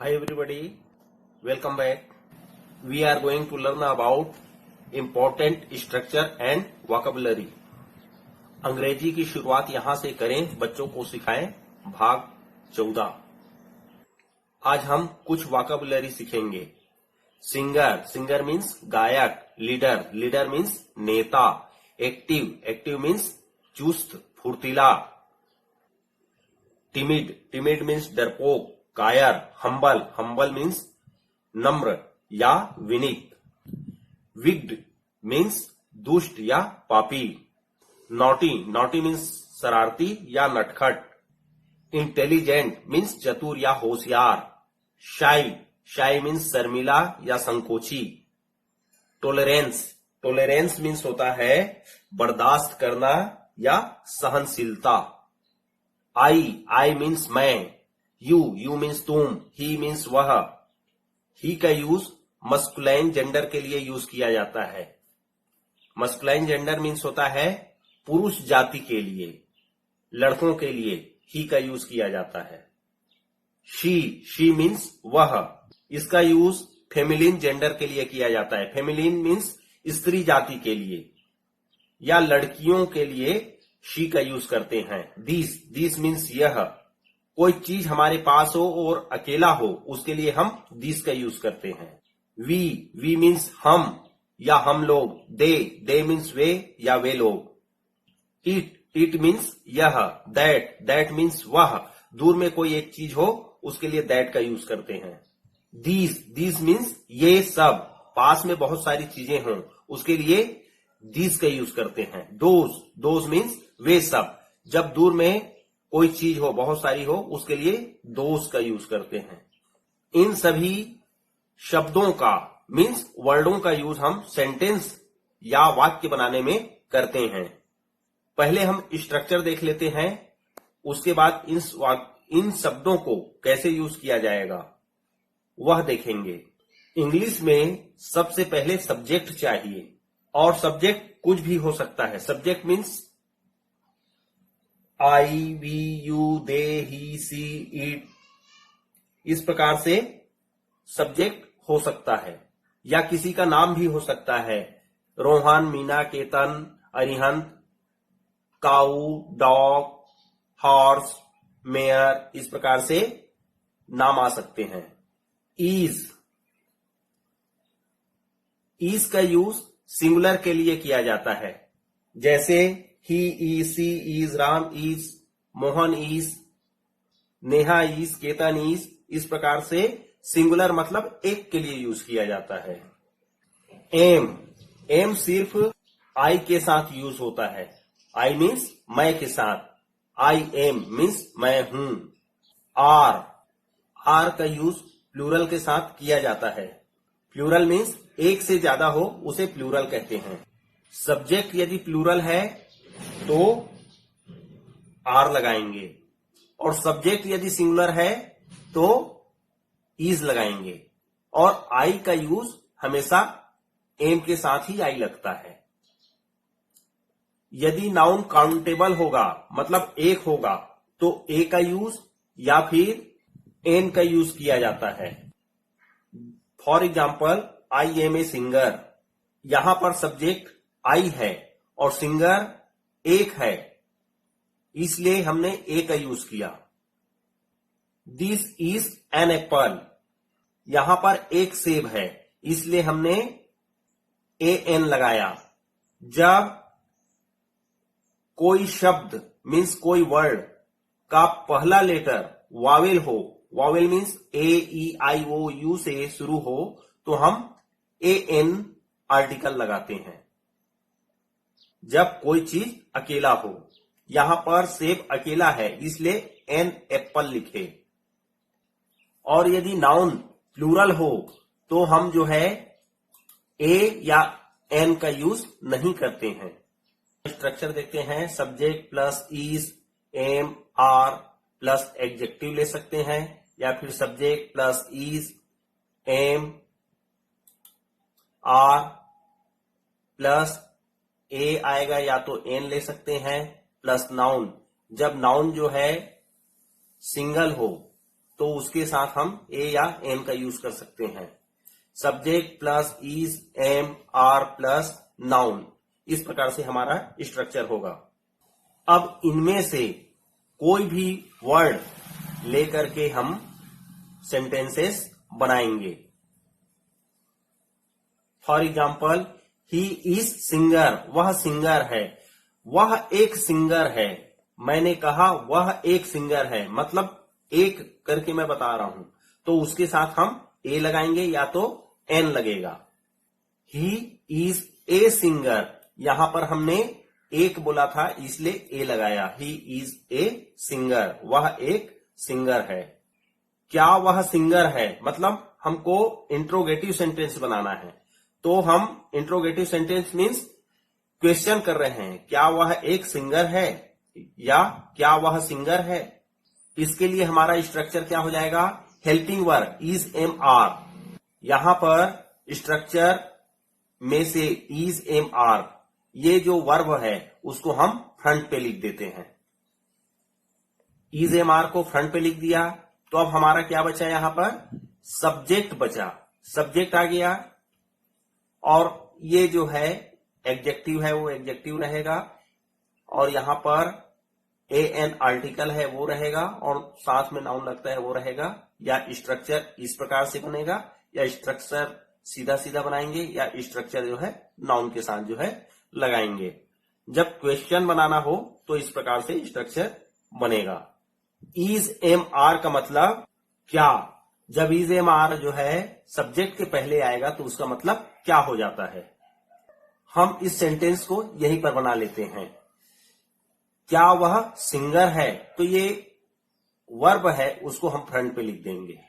Hi everybody, welcome back. We are going to learn about important structure and vocabulary. अंग्रेजी की शुरुआत यहां से करें, बच्चों को सिखाएं। भाग 14। आज हम कुछ वोकैबुलरी सीखेंगे। सिंगर, सिंगर मीन्स गायक। लीडर, लीडर मीन्स नेता। एक्टिव, एक्टिव मीन्स चुस्त, फुर्तीला। टिमिड, टिमिड मीन्स डरपोक, कायर। हम्बल, हम्बल मीन्स नम्र या विनीत। विग्ड मीन्स दुष्ट या पापी। नॉटी, नॉटी मीन्स शरारती या नटखट। इंटेलिजेंट मीन्स चतुर या होशियार। शाई, शाई मीन्स शर्मिला या संकोची। टॉलरेंस, टॉलरेंस मीन्स होता है बर्दाश्त करना या सहनशीलता। आई, आई मीन्स मैं। यू मीन्स तुम। ही मीन्स वह। ही का यूज मस्कुलाइन जेंडर के लिए यूज किया जाता है। मस्कुलाइन जेंडर मीन्स होता है पुरुष जाति के लिए, लड़कों के लिए ही का यूज किया जाता है। शी मीन्स वह। इसका यूज फेमिलिन जेंडर के लिए किया जाता है। फेमिलिन मीन्स स्त्री जाति के लिए या लड़कियों के लिए शी का यूज करते हैं। दिस मीन्स यह। कोई चीज हमारे पास हो और अकेला हो, उसके लिए हम दिस का यूज करते हैं। वी मीन्स हम या हम लोग। दे मीन्स वे या वे लोग। इट मीन्स यह। दैट मीन्स वह। दूर में कोई एक चीज हो, उसके लिए दैट का यूज करते हैं। दिस मीन्स ये सब। पास में बहुत सारी चीजें हों, उसके लिए दिस का यूज करते हैं। दोज मीन्स वे सब। जब दूर में कोई चीज हो, बहुत सारी हो, उसके लिए दोज का यूज करते हैं। इन सभी शब्दों का मीन्स वर्डों का यूज हम सेंटेंस या वाक्य बनाने में करते हैं। पहले हम स्ट्रक्चर देख लेते हैं, उसके बाद इन शब्दों को कैसे यूज किया जाएगा वह देखेंगे। इंग्लिश में सबसे पहले सब्जेक्ट चाहिए, और सब्जेक्ट कुछ भी हो सकता है। Subject means I, we, you, they, he, she, it. इस प्रकार से सब्जेक्ट हो सकता है, या किसी का नाम भी हो सकता है। रोहन, मीना, केतन, अरिहंत, काऊ, डॉग, हॉर्स, मेयर। इस प्रकार से नाम आ सकते हैं। इज का यूज सिंगुलर के लिए किया जाता है, जैसे he is, she is, Ram is, Mohan is, Neha is, Ketan is. इस प्रकार से सिंगुलर मतलब एक के लिए यूज किया जाता है। एम सिर्फ आई के साथ यूज होता है। आई मीन्स मैं के साथ। आई एम मीन्स मैं हूं। आर का यूज प्लूरल के साथ किया जाता है। प्लूरल मीन्स एक से ज्यादा हो, उसे प्लूरल कहते हैं। सब्जेक्ट यदि प्लूरल है तो आर लगाएंगे, और सब्जेक्ट यदि सिंगुलर है तो इज लगाएंगे। और आई का यूज हमेशा एम के साथ ही आई लगता है। यदि नाउन काउंटेबल होगा, मतलब एक होगा, तो ए का यूज या फिर एन का यूज किया जाता है। For example, I am a singer. यहां पर सब्जेक्ट आई है और सिंगर एक है, इसलिए हमने ए का यूज किया। This is an apple. यहां पर एक सेब है, इसलिए हमने ए एन लगाया। जब कोई शब्द मीन्स कोई वर्ड का पहला लेटर वावेल हो, vowel means A, E, I, O, U से शुरू हो, तो हम ए एन आर्टिकल लगाते हैं। जब कोई चीज अकेला हो, यहां पर सेब अकेला है, इसलिए एन एप्पल लिखे। और यदि नाउन प्लूरल हो तो हम जो है ए या एन का यूज नहीं करते हैं। स्ट्रक्चर देखते हैं। Subject plus is, am, are plus adjective ले सकते हैं, या फिर subject plus is, am, are plus a आएगा, या तो एन ले सकते हैं, प्लस नाउन। जब नाउन जो है सिंगल हो तो उसके साथ हम ए या एम का यूज कर सकते हैं। Subject plus is, am, are plus noun, इस प्रकार से हमारा स्ट्रक्चर होगा। अब इनमें से कोई भी वर्ड लेकर के हम सेंटेंसेस बनाएंगे। For example, he is singer, वह सिंगर है। वह एक सिंगर है, मैंने कहा वह एक सिंगर है, मतलब एक करके मैं बता रहा हूं, तो उसके साथ हम ए लगाएंगे या तो एन लगेगा। ही इज ए सिंगर, यहां पर हमने एक बोला था इसलिए ए लगाया। ही इज ए सिंगर, वह एक सिंगर है। क्या वह सिंगर है, मतलब हमको इंट्रोगेटिव सेंटेंस बनाना है, तो हम इंट्रोगेटिव सेंटेंस मीन्स क्वेश्चन कर रहे हैं, क्या वह एक सिंगर है या क्या वह सिंगर है। इसके लिए हमारा स्ट्रक्चर क्या हो जाएगा, helping verb is, am, are. यहां पर स्ट्रक्चर में से इज, एम, आर, ये जो वर्ब है उसको हम फ्रंट पे लिख देते हैं। इज, एम, आर को फ्रंट पे लिख दिया तो अब हमारा क्या बचा, यहां पर सब्जेक्ट बचा। सब्जेक्ट आ गया और ये जो है एडजेक्टिव है वो एडजेक्टिव रहेगा, और यहां पर ए एन आर्टिकल है वो रहेगा, और साथ में नाउन लगता है वो रहेगा। या स्ट्रक्चर इस प्रकार से बनेगा, या स्ट्रक्चर सीधा सीधा बनाएंगे, या स्ट्रक्चर जो है नाउन के साथ जो है लगाएंगे। जब क्वेश्चन बनाना हो तो इस प्रकार से स्ट्रक्चर बनेगा। इज, एम, आर का मतलब क्या। जब इज, एम, आर जो है सब्जेक्ट के पहले आएगा तो उसका मतलब क्या हो जाता है। हम इस सेंटेंस को यहीं पर बना लेते हैं। क्या वह सिंगर है, तो ये वर्ब है उसको हम फ्रंट पे लिख देंगे।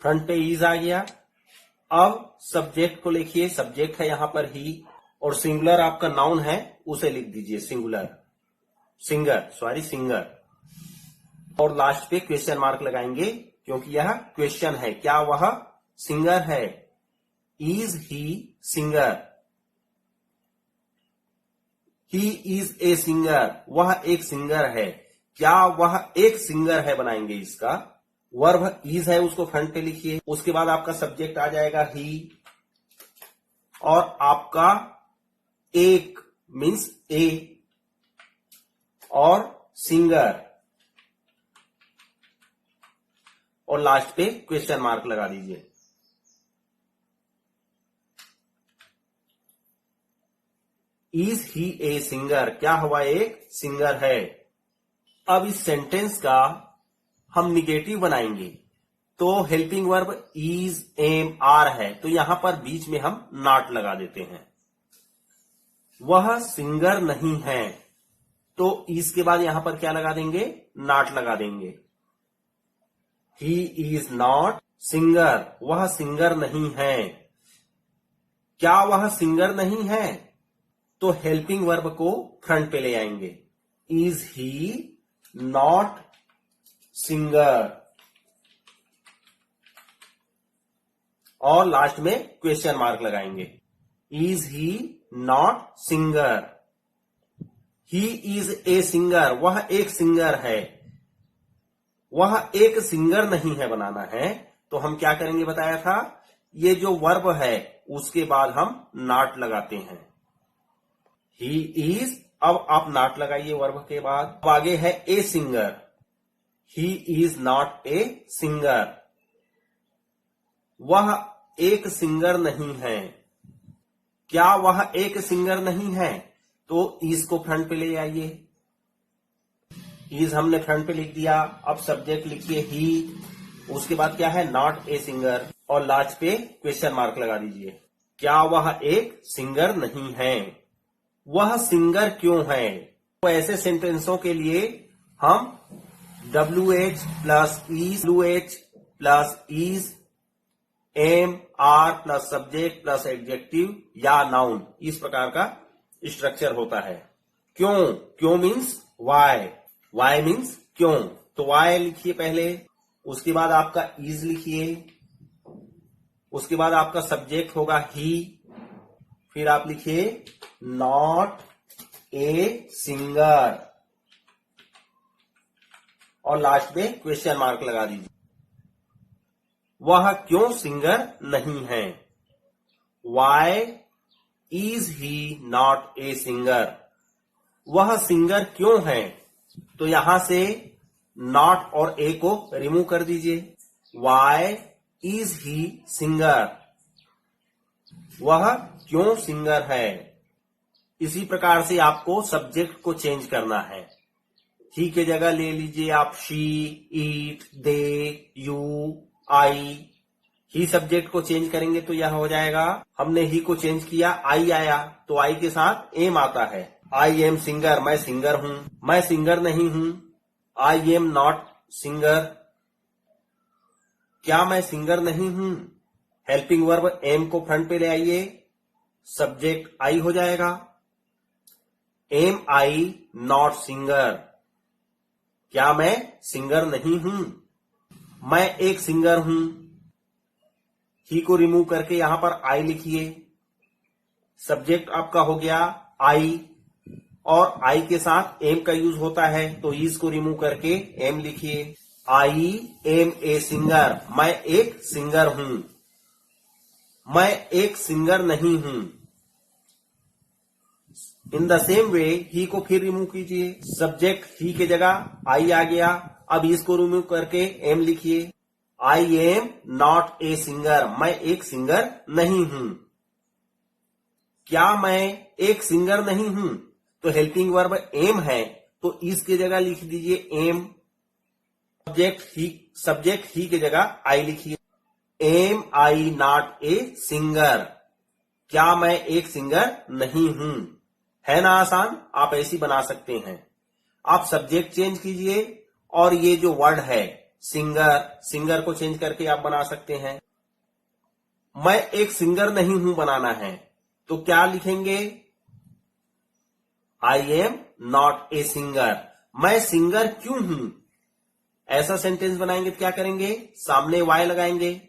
फ्रंट पे इज आ गया। अब सब्जेक्ट को लिखिए, सब्जेक्ट है यहां पर ही, और सिंगुलर आपका नाउन है उसे लिख दीजिए सिंगुलर, सिंगर। और लास्ट पे क्वेश्चन मार्क लगाएंगे क्योंकि यह क्वेश्चन है, क्या वह सिंगर है। Is he singer, he is a singer, वह एक सिंगर है। क्या वह एक सिंगर है बनाएंगे इसका। वर्ब इज है उसको फ्रंट पे लिखिए, उसके बाद आपका सब्जेक्ट आ जाएगा ही, और आपका एक मीन्स ए, और सिंगर, और लास्ट पे क्वेश्चन मार्क लगा दीजिए। इज ही ए सिंगर, क्या हुआ एक सिंगर है। अब इस सेंटेंस का हम निगेटिव बनाएंगे, तो helping verb is, am, are है, तो यहां पर बीच में हम नॉट लगा देते हैं। वह सिंगर नहीं है, तो इसके बाद यहां पर क्या लगा देंगे, नॉट लगा देंगे। ही इज नॉट सिंगर, वह सिंगर नहीं है। क्या वह सिंगर नहीं है, तो हेल्पिंग वर्ब को फ्रंट पे ले आएंगे। इज ही नॉट सिंगर, और लास्ट में क्वेश्चन मार्क लगाएंगे। Is he not singer, he is a singer, वह एक सिंगर है। वह एक सिंगर नहीं है बनाना है, तो हम क्या करेंगे बताया था, ये जो वर्ब है उसके बाद हम नॉट लगाते हैं। ही इज, अब आप नॉट लगाइए वर्ब के बाद। अब आगे है a singer, he is not a singer, वह एक सिंगर नहीं है। क्या वह एक सिंगर नहीं है, तो इज को फ्रंट पे ले आइए। इज हमने फ्रंट पे लिख दिया। अब सब्जेक्ट लिखिए ही, उसके बाद क्या है, नॉट ए सिंगर, और लास्ट पे क्वेश्चन मार्क लगा दीजिए। क्या वह एक सिंगर नहीं है, वह सिंगर क्यों है। तो ऐसे सेंटेंसों के लिए हम WH plus is, WH plus is, am, are plus subject plus adjective या नाउन, इस प्रकार का स्ट्रक्चर होता है। क्यों मीन्स वाई मीन्स क्यों, तो वाई लिखिए पहले, उसके बाद आपका इज लिखिए, उसके बाद आपका सब्जेक्ट होगा ही, फिर आप लिखिए नॉट ए सिंगर, और लास्ट में क्वेश्चन मार्क लगा दीजिए। वह क्यों सिंगर नहीं है? Why is he not a singer? वह सिंगर क्यों है? तो यहां से नॉट और ए को रिमूव कर दीजिए। Why is he singer? वह क्यों सिंगर है? इसी प्रकार से आपको सब्जेक्ट को चेंज करना है। ही के जगह ले लीजिए आप she, eat, they, you, I. He subject को चेंज करेंगे तो यह हो जाएगा। हमने ही को चेंज किया, आई आया, तो आई के साथ एम आता है। आई एम सिंगर, मैं सिंगर हूं। मैं सिंगर नहीं हूं। आई एम नॉट सिंगर, क्या मैं सिंगर नहीं हूं? हेल्पिंग वर्ब एम को फ्रंट पे ले आइए, सब्जेक्ट आई हो जाएगा। एम आई नॉट सिंगर, क्या मैं सिंगर नहीं हूं? मैं एक सिंगर हूं। ही को रिमूव करके यहां पर आई लिखिए, सब्जेक्ट आपका हो गया आई, और आई के साथ एम का यूज होता है, तो इज को रिमूव करके एम लिखिए। आई एम ए सिंगर, मैं एक सिंगर हूं। मैं एक सिंगर नहीं हूं। इन द सेम वे ही को फिर रिमूव कीजिए, सब्जेक्ट ही के जगह आई आ गया, अब इसको रिमूव करके एम लिखिए। I am not a singer, मैं एक सिंगर नहीं हूं। क्या मैं एक सिंगर नहीं हूं? तो हेल्पिंग वर्ब एम है, तो इसके जगह लिख दीजिए एम। सब्जेक्ट ही के जगह आई लिखिए। Am I not a singer, क्या मैं एक सिंगर नहीं हूं? है ना आसान? आप ऐसी बना सकते हैं। आप सब्जेक्ट चेंज कीजिए और ये जो वर्ड है सिंगर, सिंगर को चेंज करके आप बना सकते हैं। मैं एक सिंगर नहीं हूं बनाना है, तो क्या लिखेंगे? I am not a singer, मैं सिंगर क्यों हूं? ऐसा सेंटेंस बनाएंगे तो क्या करेंगे? सामने वाई लगाएंगे,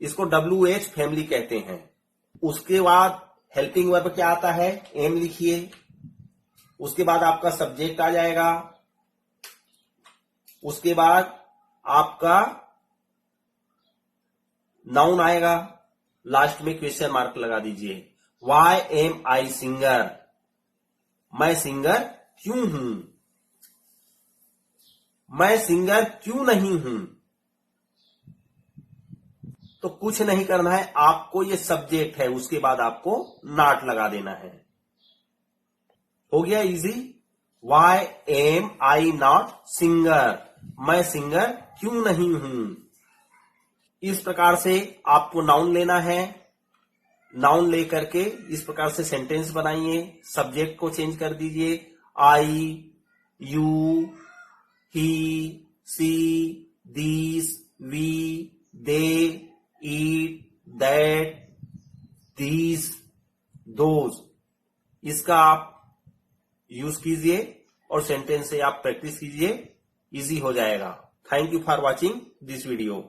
इसको WH फैमिली कहते हैं। उसके बाद हेल्पिंग वर्ब क्या आता है? एम लिखिए। उसके बाद आपका सब्जेक्ट आ जाएगा। उसके बाद आपका नाउन आएगा। लास्ट में क्वेश्चन मार्क लगा दीजिए। वाई एम आई सिंगर, मैं सिंगर क्यों हूं? मैं सिंगर क्यों नहीं हूं? तो कुछ नहीं करना है आपको, ये सब्जेक्ट है, उसके बाद आपको नॉट लगा देना है। हो गया easy. Why am I not singer, मैं सिंगर क्यों नहीं हूं? इस प्रकार से आपको नाउन लेना है। नाउन लेकर के इस प्रकार से सेंटेंस बनाइए। सब्जेक्ट को चेंज कर दीजिए। I, you, he, she, this, we, they, it, that, these, those. इसका आप यूज कीजिए और सेंटेंस से आप प्रैक्टिस कीजिए, इजी हो जाएगा। Thank you for watching this video.